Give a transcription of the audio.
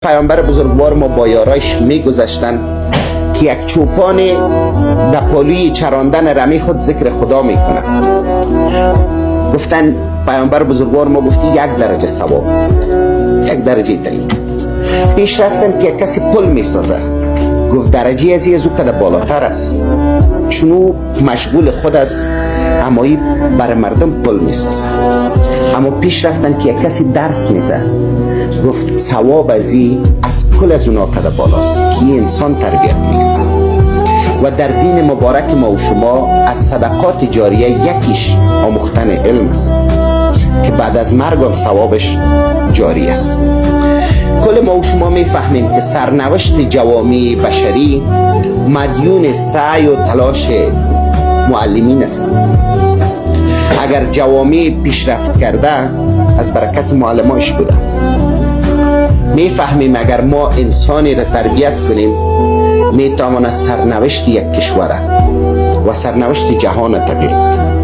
پیامبر بزرگوار ما با یارایش میگذشتن که یک چوپان در پالوی چراندن رمی خود ذکر خدا میکنه. گفتن پیامبر بزرگوار ما گفتی 1 درجه ثواب، 1 درجه تعیین. پیش رفتن که کسی پل میسازه، گفت درجه از او که بالاتر است، چونو مشغول خود است امایی برای مردم پل میسازه. اما پیش رفتن که کسی درس میده، گفت ثواب از کل از اونا که بالاست که انسان تربیت میکنه. و در دین مبارک ما و شما از صدقات جاریه یکیش آموختن علم است که بعد از مرگ هم ثوابش جاری است. کل ما و شما میفهمیم که سرنوشت جوامع بشری مدیون سعی و تلاش معلمین است. اگر جوامع پیشرفت کرده از برکت معلمانش بوده. میفهمیم اگر ما انسانی را تربیت کنیم میتواند سرنوشت یک کشور و سرنوشت جهان تغییر بده.